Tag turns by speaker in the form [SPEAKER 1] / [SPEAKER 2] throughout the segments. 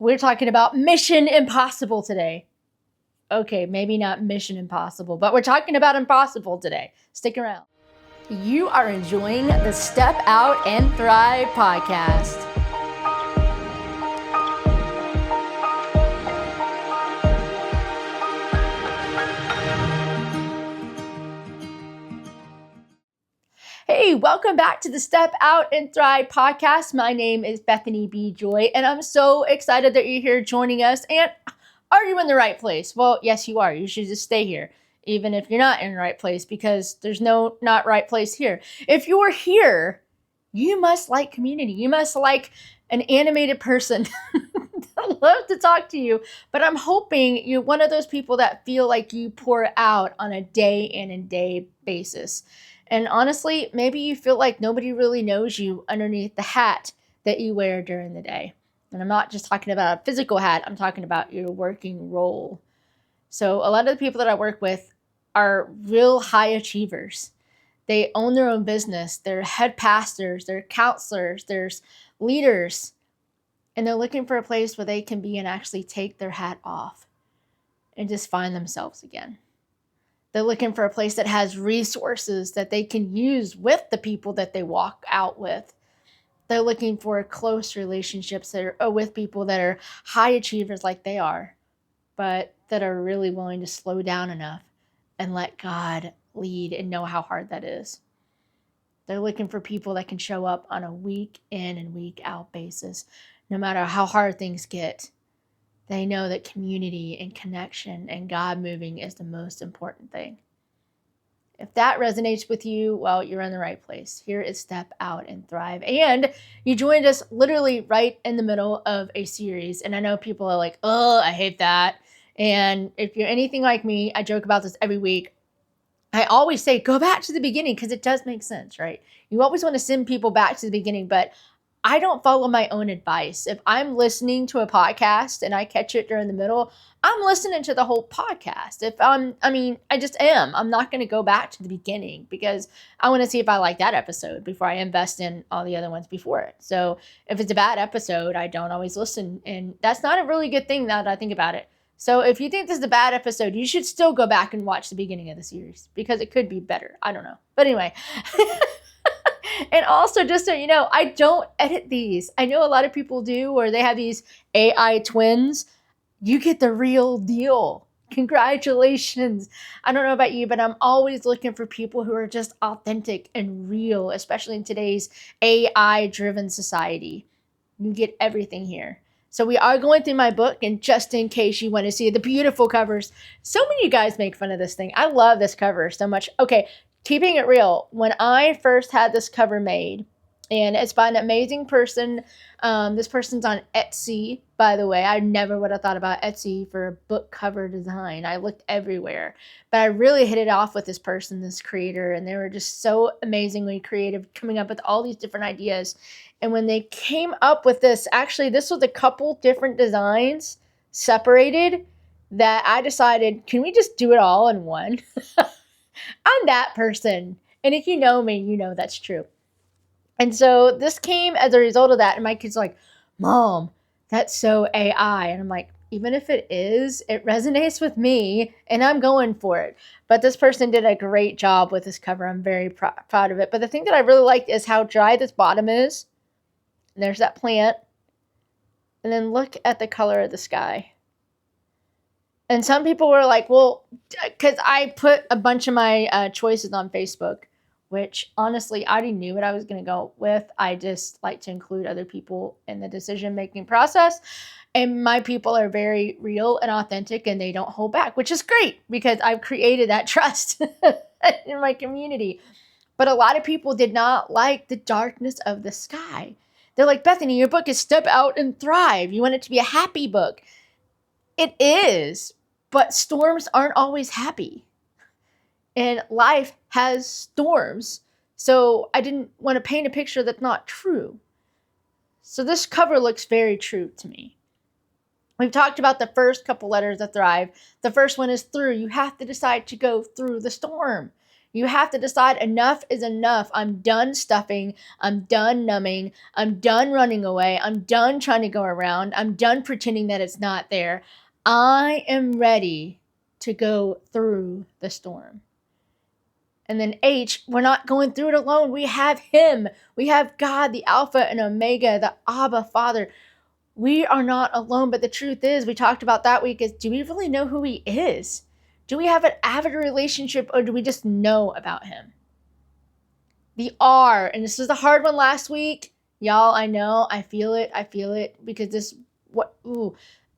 [SPEAKER 1] We're talking about Mission Impossible today. Okay, maybe not Mission Impossible, but we're talking about impossible today. Stick around. You are enjoying the Step Out and Thrive podcast. Hey, welcome back to the Step Out and Thrive podcast. My name is Bethany B. Joy, and I'm so excited that you're here joining us. And are you in the right place? Well, yes, you are. You should just stay here, even if you're not in the right place, because there's no not right place here. If you're here, you must like community. You must like an animated person. I'd love to talk to you, but I'm hoping you're one of those people that feel like you pour out on a day in and day basis. And honestly, maybe you feel like nobody really knows you underneath the hat that you wear during the day. And I'm not just talking about a physical hat, I'm talking about your working role. So a lot of the people that I work with are real high achievers. They own their own business. They're head pastors, they're counselors, there's leaders. And they're looking for a place where they can be and actually take their hat off and just find themselves again. They're looking for a place that has resources that they can use with the people that they walk out with. They're looking for close relationships that are with people that are high achievers like they are, but that are really willing to slow down enough and let God lead and know how hard that is. They're looking for people that can show up on a week in and week out basis, no matter how hard things get. They know that community and connection and God moving is the most important thing. If that resonates with you, well, you're in the right place. Here is Step Out and Thrive. And you joined us literally right in the middle of a series. And I know people are like, oh, I hate that. And if you're anything like me, I joke about this every week. I always say, go back to the beginning because it does make sense, right? You always want to send people back to the beginning, but I don't follow my own advice. If I'm listening to a podcast and I catch it during the middle, I'm listening to the whole podcast. I just am. I'm not going to go back to the beginning because I want to see if I like that episode before I invest in all the other ones before it. So if it's a bad episode, I don't always listen. And that's not a really good thing now that I think about it. So if you think this is a bad episode, you should still go back and watch the beginning of the series because it could be better. I don't know. But anyway. And also, just so you know, I don't edit these. I know a lot of people do, or they have these AI twins. You get the real deal. Congratulations. I don't know about you, but I'm always looking for people who are just authentic and real, especially in today's AI-driven society. You get everything here. So we are going through my book, and just in case you want to see the beautiful covers, so many of you guys make fun of this thing. I love this cover so much. Okay. Keeping it real, when I first had this cover made, and it's by an amazing person, this person's on Etsy, by the way. I never would have thought about Etsy for a book cover design. I looked everywhere, but I really hit it off with this person, this creator, and they were just so amazingly creative, coming up with all these different ideas. And when they came up with this, actually, this was a couple different designs separated that I decided, can we just do it all in one? I'm that person. And if you know me, you know that's true. And so this came as a result of that. And my kid's like, Mom, that's so AI. And I'm like, even if it is, it resonates with me and I'm going for it. But this person did a great job with this cover. I'm very proud of it. But the thing that I really liked is how dry this bottom is. And there's that plant. And then look at the color of the sky. And some people were like, well, because I put a bunch of my choices on Facebook, which honestly, I already knew what I was going to go with. I just like to include other people in the decision-making process. And my people are very real and authentic and they don't hold back, which is great because I've created that trust in my community. But a lot of people did not like the darkness of the sky. They're like, Bethany, your book is Step Out and Thrive. You want it to be a happy book. It is. But storms aren't always happy. And life has storms. So I didn't want to paint a picture that's not true. So this cover looks very true to me. We've talked about the first couple letters of Thrive. The first one is through. You have to decide to go through the storm. You have to decide enough is enough. I'm done stuffing. I'm done numbing. I'm done running away. I'm done trying to go around. I'm done pretending that it's not there. I am ready to go through the storm. And then H, we're not going through it alone. We have him. We have God, the Alpha and Omega, the Abba Father. We are not alone. But the truth is, we talked about that week, is do we really know who he is? Do we have an avid relationship, or do we just know about him? The R, and this was the hard one last week. Y'all, I know, I feel it, because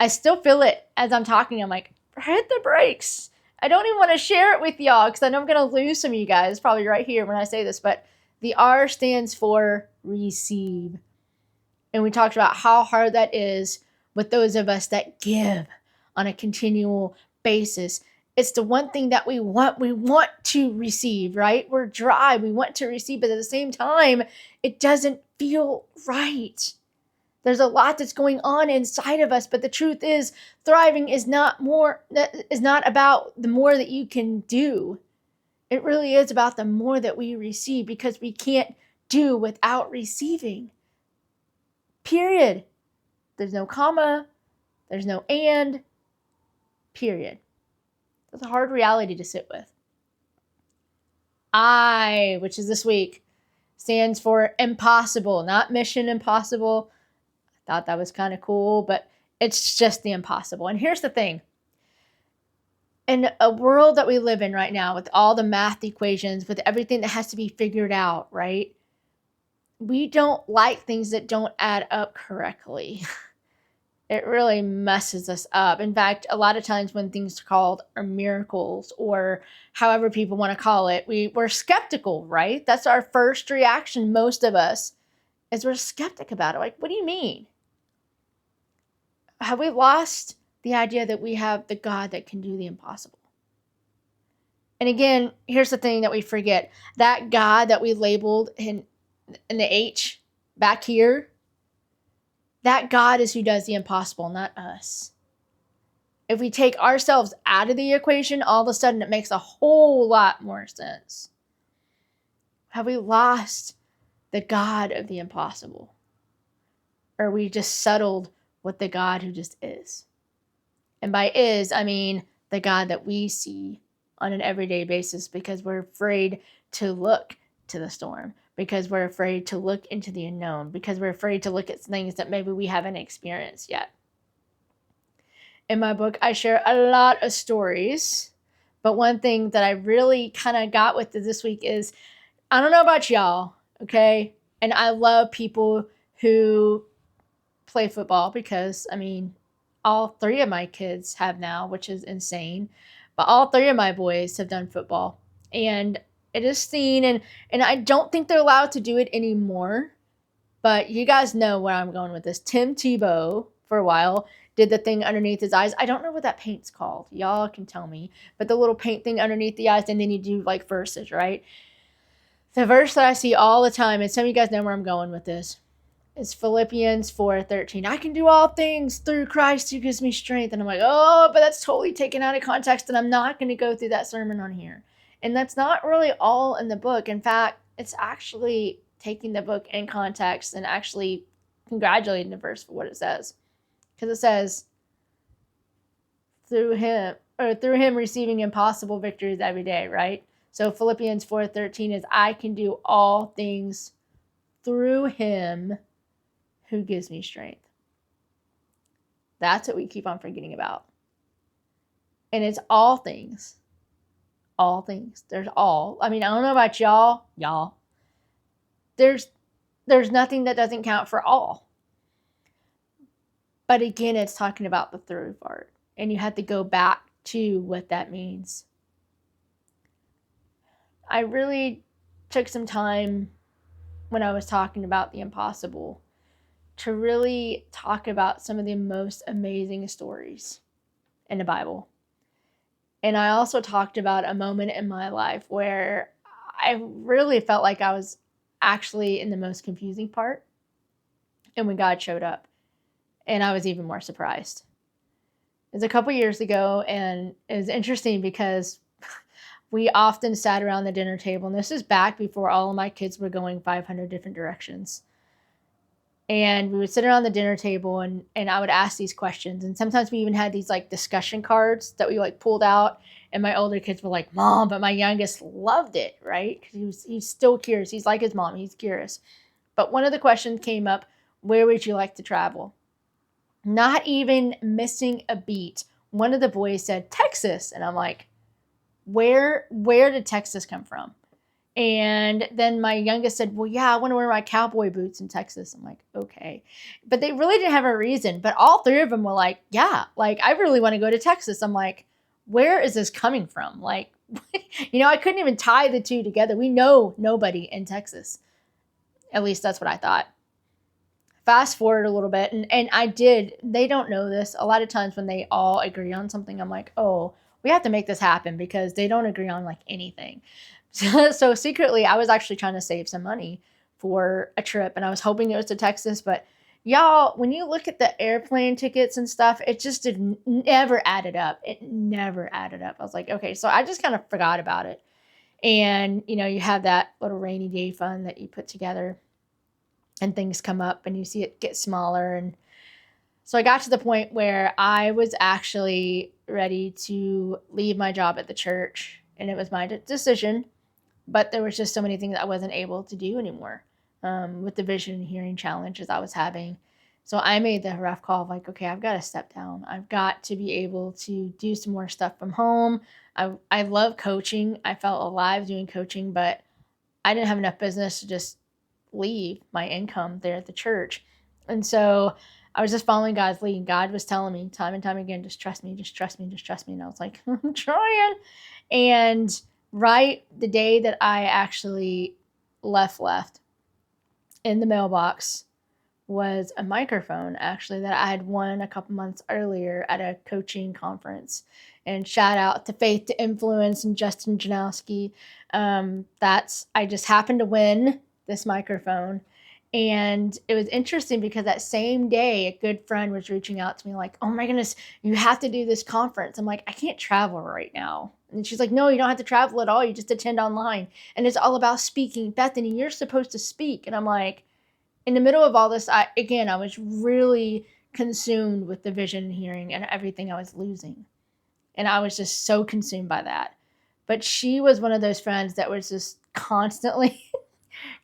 [SPEAKER 1] I still feel it as I'm talking. I'm like, hit the brakes. I don't even want to share it with y'all because I know I'm going to lose some of you guys probably right here when I say this, but the R stands for receive. And we talked about how hard that is with those of us that give on a continual basis. It's the one thing that we want. We want to receive, right? We're dry. We want to receive, but at the same time, it doesn't feel right. There's a lot that's going on inside of us, but the truth is, thriving is not about the more that you can do. It really is about the more that we receive, because we can't do without receiving. Period. There's no comma. There's no and. Period. That's a hard reality to sit with. I, which is this week, stands for impossible, not mission impossible. I thought that was kind of cool, but it's just the impossible. And here's the thing. In a world that we live in right now, with all the math equations, with everything that has to be figured out, right? We don't like things that don't add up correctly. It really messes us up. In fact, a lot of times when things are miracles, or however people want to call it, we're skeptical, right? That's our first reaction, most of us, is we're skeptic about it. Like, what do you mean? Have we lost the idea that we have the God that can do the impossible? And again, here's the thing that we forget. That God that we labeled in the H back here, that God is who does the impossible, not us. If we take ourselves out of the equation, all of a sudden it makes a whole lot more sense. Have we lost the God of the impossible? Or are we just settled with the God who just is? And by is, I mean the God that we see on an everyday basis, because we're afraid to look to the storm, because we're afraid to look into the unknown, because we're afraid to look at things that maybe we haven't experienced yet. In my book, I share a lot of stories, but one thing that I really kind of got with this week is, I don't know about y'all, okay? And I love people who play football, because, I mean, all three of my kids have now, which is insane. But all three of my boys have done football. And it is seen, and I don't think they're allowed to do it anymore. But you guys know where I'm going with this. Tim Tebow, for a while, did the thing underneath his eyes. I don't know what that paint's called. Y'all can tell me. But the little paint thing underneath the eyes, and then you do like verses, right? The verse that I see all the time, and some of you guys know where I'm going with this, is Philippians 4:13. I can do all things through Christ who gives me strength. And I'm like, oh, but that's totally taken out of context, and I'm not going to go through that sermon on here. And that's not really all in the book. In fact, it's actually taking the book in context and actually congratulating the verse for what it says. Because it says, through him receiving impossible victories every day, right? So Philippians 4:13 is, I can do all things through him who gives me strength. That's what we keep on forgetting about. And it's all things. All things. There's all. I mean, I don't know about y'all. There's nothing that doesn't count for all. But again, it's talking about the through part. And you have to go back to what that means. I really took some time when I was talking about the impossible to really talk about some of the most amazing stories in the Bible. And I also talked about a moment in my life where I really felt like I was actually in the most confusing part, and when God showed up, and I was even more surprised. It was a couple years ago, and it was interesting because we often sat around the dinner table, and this is back before all of my kids were going 500 different directions. And we would sit around the dinner table, and I would ask these questions. And sometimes we even had these like discussion cards that we like pulled out. And my older kids were like, Mom, but my youngest loved it, right? Because he's still curious. He's like his mom, he's curious. But one of the questions came up, where would you like to travel? Not even missing a beat. One of the boys said, Texas. And I'm like, where did Texas come from? And then my youngest said, well, yeah, I want to wear my cowboy boots in Texas. I'm like, okay. But they really didn't have a reason. But all three of them were like, yeah, like, I really want to go to Texas. I'm like, where is this coming from? Like, I couldn't even tie the two together. We know nobody in Texas. At least that's what I thought. Fast forward a little bit. And I did. They don't know this. A lot of times when they all agree on something, I'm like, oh, we have to make this happen, because they don't agree on like anything. So secretly, I was actually trying to save some money for a trip, and I was hoping it was to Texas. But y'all, when you look at the airplane tickets and stuff, it just never added up. It never added up. I was like, okay, so I just kind of forgot about it. And, you have that little rainy day fund that you put together, and things come up and you see it get smaller. And so I got to the point where I was actually ready to leave my job at the church, and it was my decision. But there was just so many things I wasn't able to do anymore with the vision and hearing challenges I was having. So I made the rough call of like, okay, I've got to step down. I've got to be able to do some more stuff from home. I love coaching. I felt alive doing coaching, but I didn't have enough business to just leave my income there at the church. And so I was just following God's lead. God was telling me time and time again, just trust me, just trust me, just trust me. And I was like, I'm trying. And right the day that I actually left in the mailbox was a microphone, actually, that I had won a couple months earlier at a coaching conference. And shout out to Faith to Influence and Justin Janowski. I just happened to win this microphone. And it was interesting because that same day, a good friend was reaching out to me like, oh my goodness, you have to do this conference. I'm like, I can't travel right now. And she's like, no, you don't have to travel at all. You just attend online. And it's all about speaking. Bethany, you're supposed to speak. And I'm like, in the middle of all this, I was really consumed with the vision and hearing and everything I was losing. And I was just so consumed by that. But she was one of those friends that was just constantly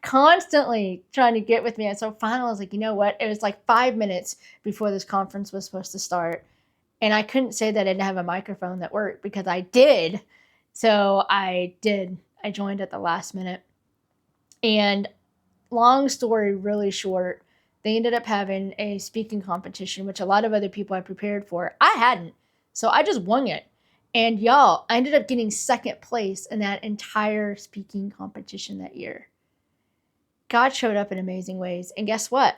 [SPEAKER 1] trying to get with me. And so finally I was like, you know what? It was like 5 minutes before this conference was supposed to start. And I couldn't say that I didn't have a microphone that worked, because I did. So I did. I joined at the last minute. And long story really short, they ended up having a speaking competition, which a lot of other people had prepared for. I hadn't. So I just wung it. And y'all, I ended up getting second place in that entire speaking competition that year. God showed up in amazing ways. And guess what?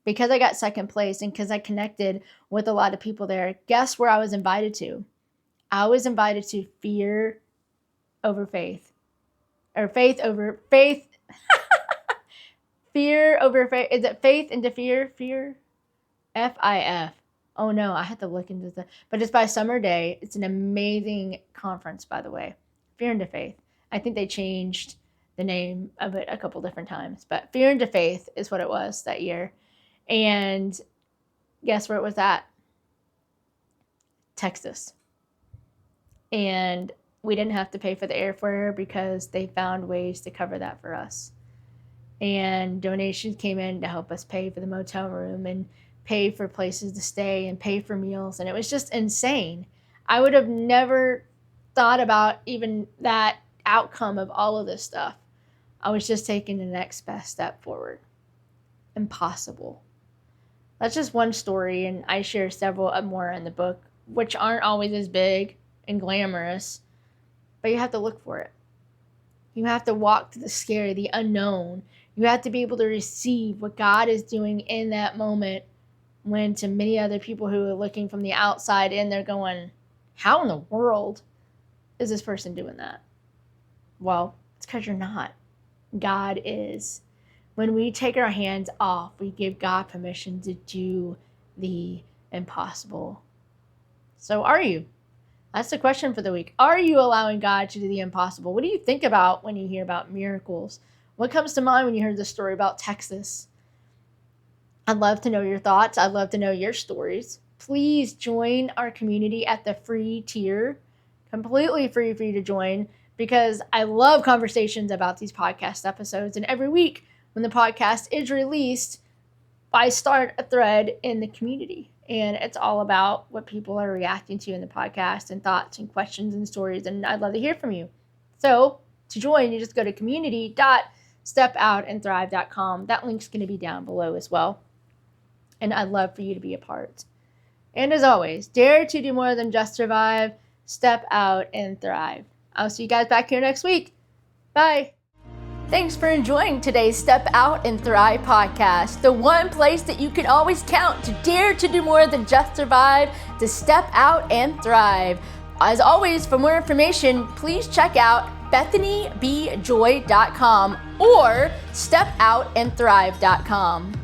[SPEAKER 1] Because I got second place and because I connected with a lot of people there, guess where I was invited to? I was invited to fear over faith. Or faith over faith. Fear over faith. Is it faith into fear? Fear? FIF. Oh no, I had to look into that. But it's by Summer Day. It's an amazing conference, by the way. Fear into Faith. I think they changed the name of it a couple different times. But Fear into Faith is what it was that year. And guess where it was at? Texas. And we didn't have to pay for the airfare because they found ways to cover that for us. And donations came in to help us pay for the motel room and pay for places to stay and pay for meals. And it was just insane. I would have never thought about even that outcome of all of this stuff. I was just taking the next best step forward. Impossible. That's just one story, and I share several more in the book, which aren't always as big and glamorous, but you have to look for it. You have to walk through the scary, the unknown. You have to be able to receive what God is doing in that moment, when to many other people who are looking from the outside in, they're going, how in the world is this person doing that? Well, it's because you're not. God is. When we take our hands off, we give God permission to do the impossible. So are you? That's the question for the week. Are you allowing God to do the impossible? What do you think about when you hear about miracles? What comes to mind when you hear the story about Texas? I'd love to know your thoughts. I'd love to know your stories. Please join our community at the free tier. Completely free for you to join, because I love conversations about these podcast episodes. And every week when the podcast is released, I start a thread in the community. And it's all about what people are reacting to in the podcast and thoughts and questions and stories. And I'd love to hear from you. So to join, you just go to community.stepoutandthrive.com. That link's going to be down below as well. And I'd love for you to be a part. And as always, dare to do more than just survive. Step out and thrive. I'll see you guys back here next week. Bye. Thanks for enjoying today's Step Out and Thrive podcast, the one place that you can always count to dare to do more than just survive, to step out and thrive. As always, for more information, please check out bethanybjoy.com or stepoutandthrive.com.